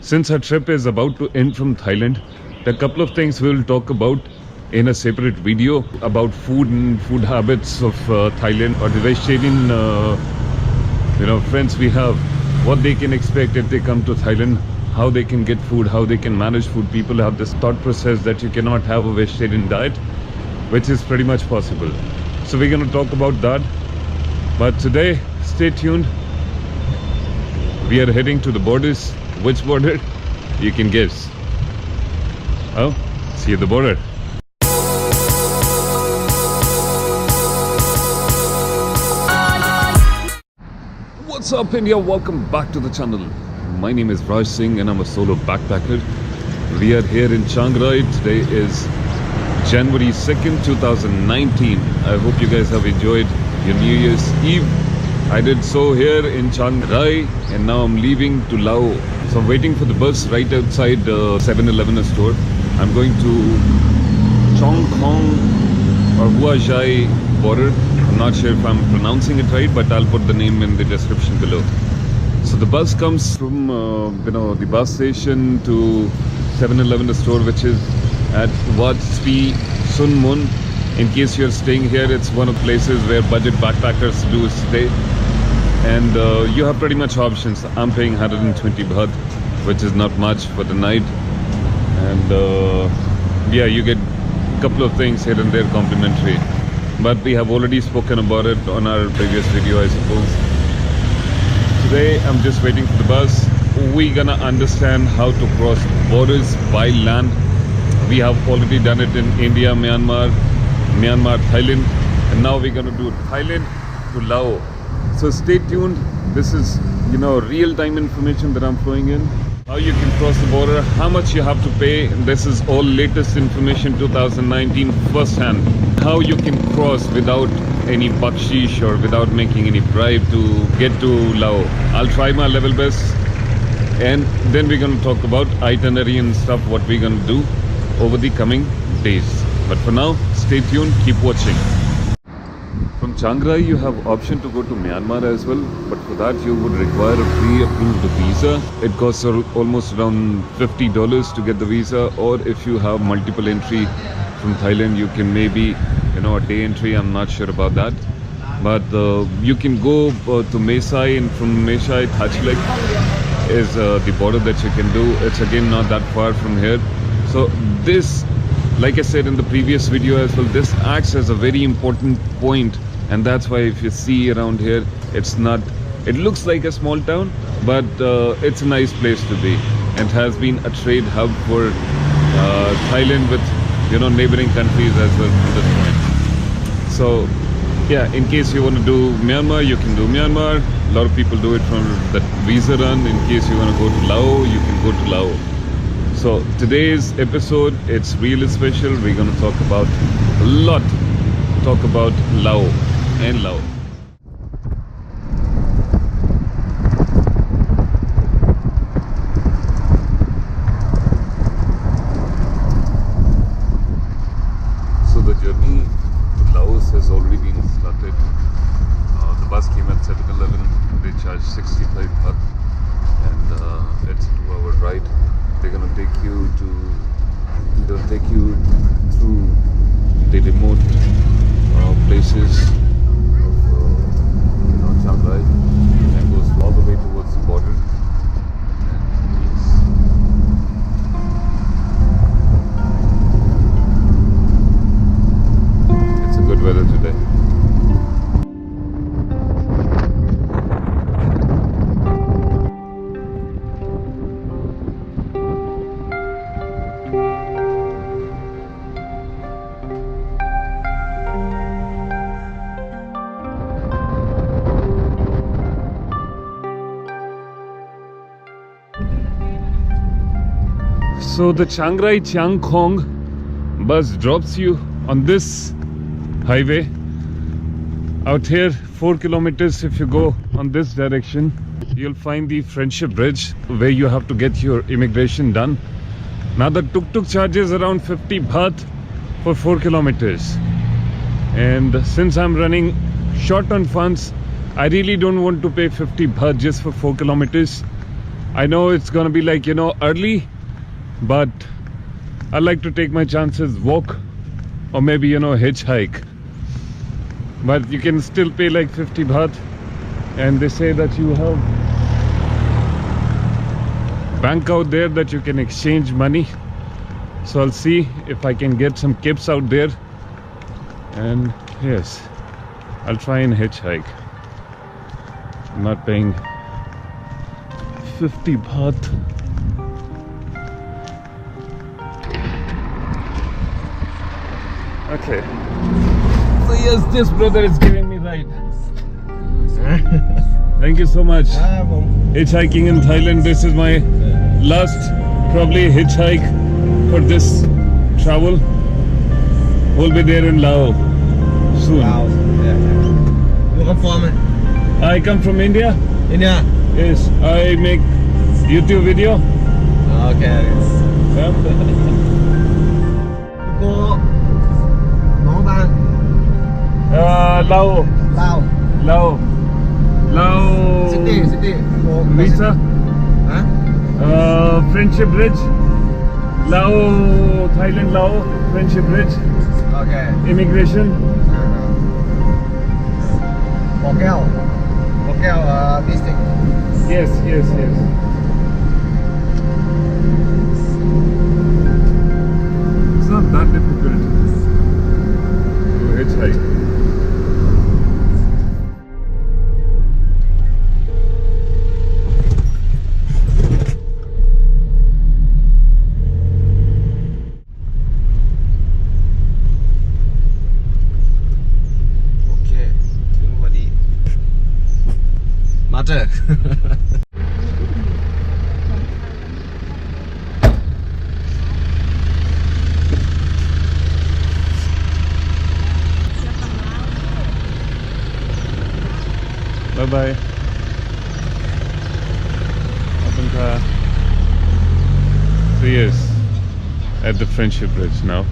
since our trip is about to end from Thailand, there are a couple of things we'll talk about in a separate video about food and food habits of Thailand, or the vegetarian friends we have, what they can expect if they come to Thailand, how they can get food, how they can manage food. People have this thought process that you cannot have a vegetarian diet, which is pretty much possible. So we're going to talk about that. But today, stay tuned. We are heading to the borders. Which border? You can guess. Oh, see you at the border. What's up, India? Welcome back to the channel. My name is Raj Singh and I'm a solo backpacker. We are here in Chiang. Today is January 2nd, 2019. I hope you guys have enjoyed your New Year's Eve. I did so here in Chiang Rai, and now I'm leaving to Laos. So I'm waiting for the bus right outside the 7-Eleven store. I'm going to Khong or Huay border. I'm not sure if I'm pronouncing it right, but I'll put the name in the description below. So the bus comes from the bus station to 7-Eleven store, which is at RAJ Singh. In case you're staying here, it's one of the places where budget backpackers do stay. And you have pretty much options. I'm paying 120 baht, which is not much for the night. And yeah, you get a couple of things here and there complimentary. But we have already spoken about it on our previous video, I suppose. Today, I'm just waiting for the bus. We're gonna understand how to cross borders by land. We have already done it in India, Myanmar, Thailand, and now we're gonna do Thailand to Laos. So stay tuned. This is real-time information that I'm throwing in. How you can cross the border, how much you have to pay. This is all latest information 2019 first-hand. How you can cross without any bakshish or without making any bribe to get to Laos. I'll try my level best, and then we're going to talk about itinerary and stuff, what we're going to do over the coming days. But for now, stay tuned, keep watching. From Chiang Rai, you have option to go to Myanmar as well, but for that you would require a pre-approved visa. It costs almost around $50 to get the visa, or if you have multiple entry from Thailand, you can maybe a day entry. I'm not sure about that, but you can go to Mesai, and from Mesai, Thachilek is the border that you can do. It's again not that far from here. So this, like I said in the previous video as well, this acts as a very important point, and that's why if you see around here, it looks like a small town, but it's a nice place to be, and has been a trade hub for Thailand with neighboring countries as well from this point. So yeah, in case you want to do Myanmar, you can do Myanmar. A lot of people do it from the visa run. In case you want to go to Laos, you can go to Laos. So today's episode, it's really special. We're going to talk about Laos and Laos. So the journey to Laos has already been started. The bus came at 7-Eleven. They charge 65 baht, and it's a 2-hour ride. They're gonna take you through the remote places of Chiang Rai, and goes all the way towards the border. It's a good weather today. So the Chiang Rai Khong bus drops you on this highway. Out here, 4 kilometers, if you go on this direction, you'll find the Friendship Bridge where you have to get your immigration done. Now the tuk-tuk charges around 50 baht for 4 kilometers. And since I'm running short on funds, I really don't want to pay 50 baht just for 4 kilometers. I know it's gonna be like, you know, early, but I like to take my chances, walk, or maybe, you know, hitchhike. But you can still pay like 50 baht, and they say that you have bank out there that you can exchange money. So I'll see if I can get some kips out there, and yes, I'll try and hitchhike. I'm not paying 50 baht. Okay. So yes, this brother is giving me ride. Thank you so much. Hitchhiking in Thailand. This is my last probably hitchhike for this travel. We'll be there in Laos soon. Laos. You come from? I come from India. India. Yes, I make YouTube video. Okay. Yeah. Go. Nó bạn. Laos. Lao. Laos. Laos. City. Visa. Hả? Friendship Bridge. Laos, Thailand, Laos. Friendship Bridge. Okay. Immigration. Bò Keo district. Yes. It's not that difficult to hitchhike. Okay. ถึงพอดี Matter. Bye bye. Open car. So yes, at the Friendship Bridge now.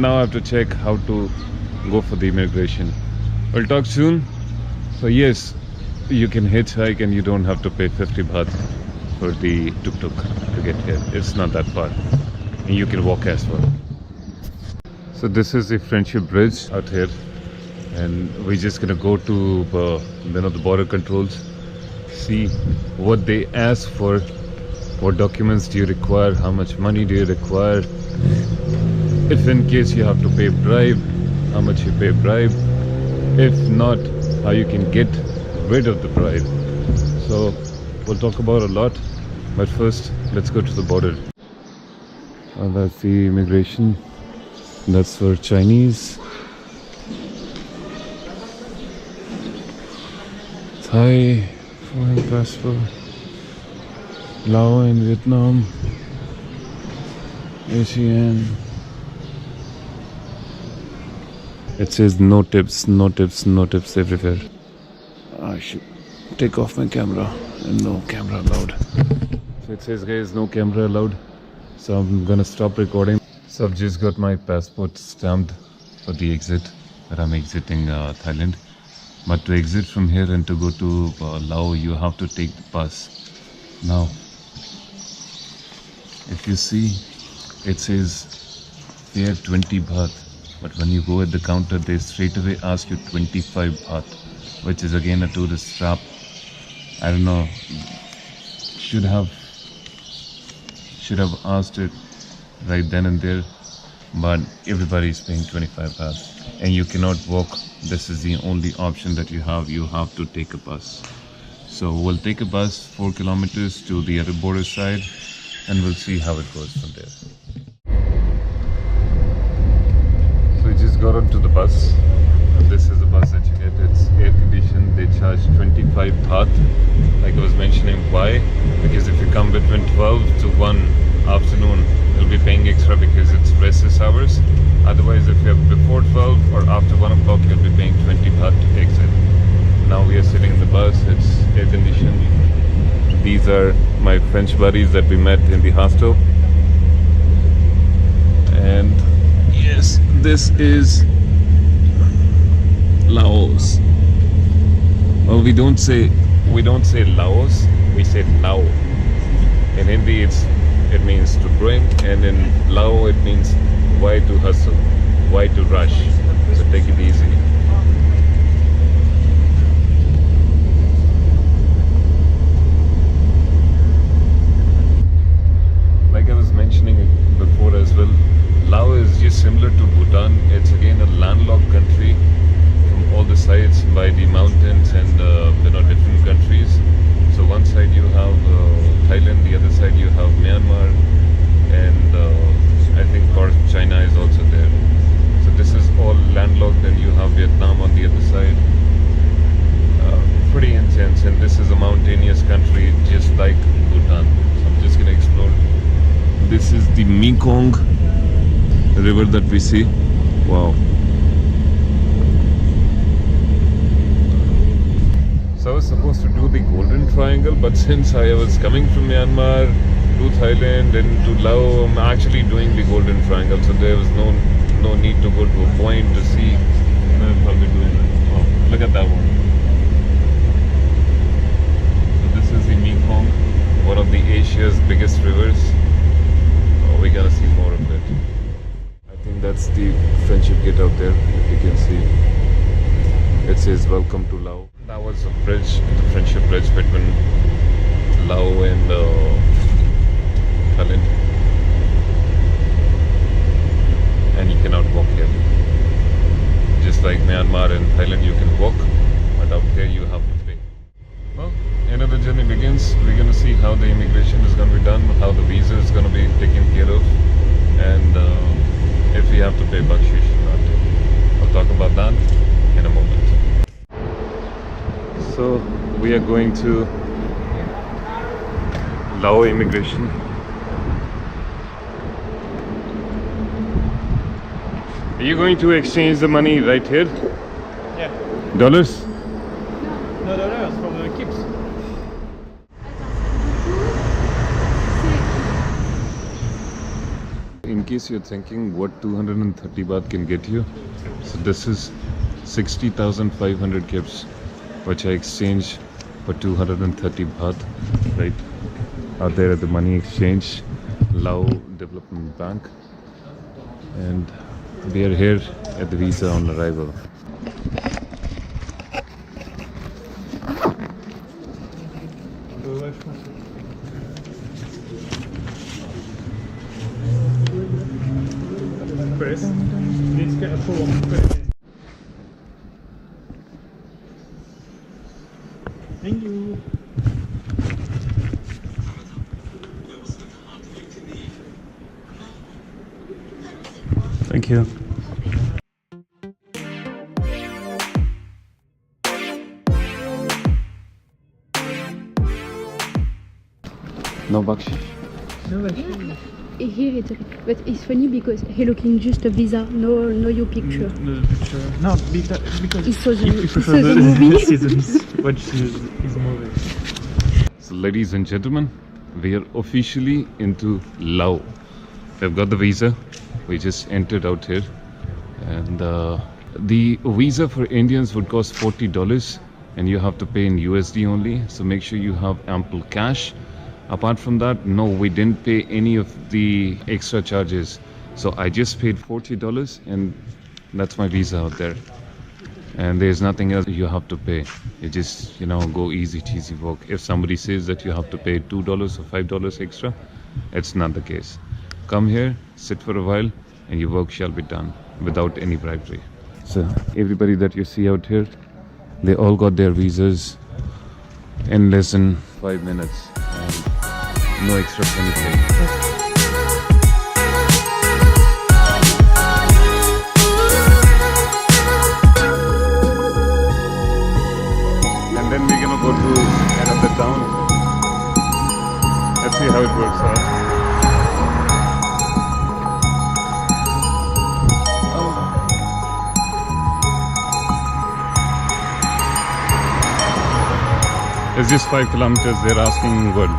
Now I have to check how to go for the immigration. We'll talk soon. So yes, you can hitchhike and you don't have to pay 50 baht for the tuk-tuk to get here. It's not that far. And you can walk as well. So this is the Friendship Bridge out here. And we're just gonna go to the border controls, see what they ask for, what documents do you require, how much money do you require, if in case you have to pay bribe, how much you pay bribe, if not, how you can get rid of the bribe. So we'll talk about a lot, but first let's go to the border. That's the immigration. That's for Chinese, Thai, foreign passport, Laos and Vietnam, ASEAN. It says no tips everywhere. I should take off my camera, and no camera allowed. So it says guys, no camera allowed. So I'm gonna stop recording. So I've just got my passport stamped for the exit, that I'm exiting Thailand. But to exit from here and to go to Laos, you have to take the bus. Now, if you see, it says fare 20 baht. But when you go at the counter, they straight away ask you 25 baht, which is again a tourist trap. I don't know. Should have asked it right then and there. But everybody is paying 25 baht, and you cannot walk. This is the only option that you have. You have to take a bus. So we'll take a bus 4 kilometers to the other border side, and we'll see how it goes from there. So we just got onto the bus, and this is the bus that you get. It's air conditioned. They charge 25 baht. Like I was mentioning, why? Because if you come between 12 to 1 afternoon, you'll be paying extra because it's recess hours. Otherwise, if you're before 12 or after 1 o'clock, you'll be paying 20 baht to exit. Now we are sitting in the bus. It's air conditioned. These are my French buddies that we met in the hostel. And yes, this is Laos. Well, we don't say we don't say Laos, we say Lao. In Hindi it means to bring, and in Lao it means why to hustle, why to rush. So take it easy. Like I was mentioning before as well, Laos is just similar to Bhutan. It's again a landlocked country from all the sides by the mountains and different countries. So one side you have Thailand, the other side you have Myanmar, and I think part of China is also there. So this is all landlocked, and you have Vietnam on the other side. Pretty intense, and this is a mountainous country just like Bhutan. So I'm just gonna explore. This is the Mekong river that we see. Wow. So I was supposed to do the Golden Triangle, but since I was coming from Myanmar to Thailand and to Laos, I'm actually doing the Golden Triangle. So there was no need to go to a point to see. I'll probably doing it. Oh, look at that one. So this is the Mekong, one of the Asia's biggest rivers. Oh, we gotta see more of it. I think that's the Friendship Gate out there, if you can see. It says welcome to Laos. That was a bridge, the Friendship Bridge between Laos and Thailand. And you cannot walk here. Just like Myanmar and Thailand, you can walk, but out here you have to pay. Well, another journey begins. We're going to see how the immigration is going to be done, how the visa is going to be taken care of, and if we have to pay bakshish or not. I'll talk about that in a moment. So we are going to Laos immigration. Are you going to exchange the money right here? Yeah. Dollars? No, dollars from the kids. In case you're thinking what 230 baht can get you, so this is 60,500 kips, which I exchanged for 230 baht, right out there at the money exchange, Laos Development Bank, and we are here at the visa on arrival. Chris, you need to get a form. Thank you. Thank you. No bakshish? No, Here it's okay. But it's funny because he looking just a visa, no your picture. the picture. No, because He saw the, he he saw prefers the movie. seasons. Watch his movie. So ladies and gentlemen, we are officially into Laos. We've got the visa. We just entered out here, and the visa for Indians would cost $40, and you have to pay in USD only. So make sure you have ample cash. Apart from that, no, we didn't pay any of the extra charges. So I just paid $40, and that's my visa out there. And there's nothing else you have to pay. You just, go easy cheesy walk. If somebody says that you have to pay $2 or $5 extra, it's not the case. Come here, sit for a while, and your work shall be done without any bribery. So everybody that you see out here, they all got their visas in less than 5 minutes, and no extra penny paid. And then we're gonna go to another town. Let's see how it works out. It's just 5 kilometers. They're asking what?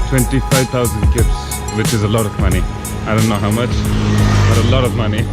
25,000 kips, which is a lot of money. I don't know how much, but a lot of money.